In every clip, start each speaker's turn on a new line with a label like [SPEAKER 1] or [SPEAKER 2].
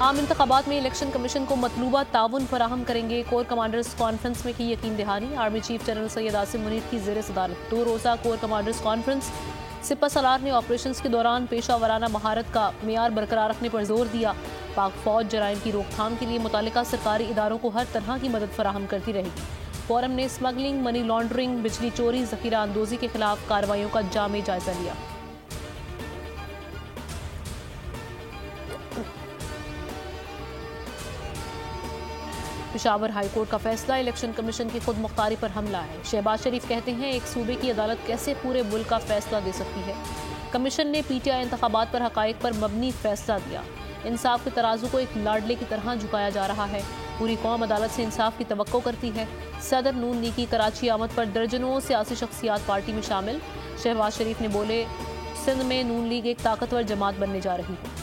[SPEAKER 1] आम इंतखाबात में इलेक्शन कमीशन को मतलूबा ताउन फराहम करेंगे। कोर कमांडर्स कॉन्फ्रेंस में की यकीन दहानी। Army chief general Syed Asim Munir की ज़ेर सदारत 2 रोज़ा कोर कमांडर्स कॉन्फ्रेंस। सिपा सलार ने ऑपरेशंस के दौरान पेशा वराना महारत का मेयार बरकरार रखने पर जोर दिया। पाक फौज जराइम की रोकथाम के लिए मुतालिका सरकारी इदारों को हर तरह की मदद फराहम करती रहेगी। फोरम ने स्मगलिंग, मनी लॉन्ड्रिंग, बिजली चोरी, जखीरा अंदोजी के खिलाफ कार्रवाइयों का जामे जायजा लिया। पेशावर हाईकोर्ट का फैसला, इलेक्शन कमीशन की खुद मुख्तारी पर हमला है। शहबाज शरीफ कहते हैं एक सूबे की अदालत कैसे पूरे मुल्क का फैसला दे सकती है। कमीशन ने पीटीआई इंतखाबात पर हकाइक पर मबनी फैसला दिया। इंसाफ के तराजू को एक लाडले की तरह झुकाया जा रहा है। पूरी कौम अदालत से इंसाफ की तवक्को करती है। सदर नून लीग की कराची आमद पर दर्जनों सियासी शख्सियात पार्टी में शामिल। शहबाज शरीफ ने बोले, सिंध में नून लीग एक ताकतवर जमात बनने जा रही है।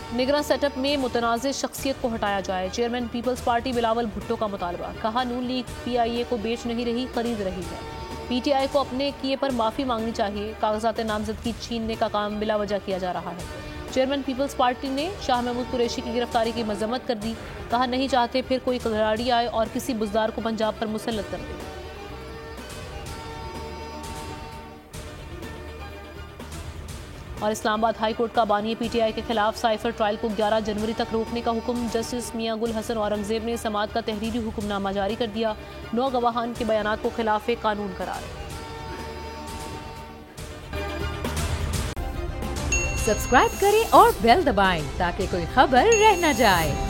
[SPEAKER 1] निगरान सेटअप में मुतनाज़ शख्सियत को हटाया जाए। चेयरमैन पीपल्स पार्टी बिलावल भुट्टो का मुतालबा। कहा, नून लीग पीआईए को बेच नहीं रही, खरीद रही है। पीटीआई को अपने किए पर माफ़ी मांगनी चाहिए। कागजात नामजदगी छीनने का काम बिला वजह किया जा रहा है। चेयरमैन पीपल्स पार्टी ने शाह महमूद कुरैशी की गिरफ्तारी की मजम्मत कर दी। कहा, नहीं चाहते फिर कोई खिलाड़ी आए और किसी बुजदार को पंजाब पर मुसल्लत कर दे। और इस्लामाबाद हाई कोर्ट का बानी पीटीआई के खिलाफ साइफर ट्रायल को 11 जनवरी तक रोकने का हुक्म। जस्टिस मियां गुल हसन औरंगजेब ने समाअत का तहरीरी हुक्मनामा जारी कर दिया। 9 गवाहान के बयानात को खिलाफ कानून करार।
[SPEAKER 2] सब्सक्राइब करें और बेल दबाएं ताकि कोई खबर रह न जाए।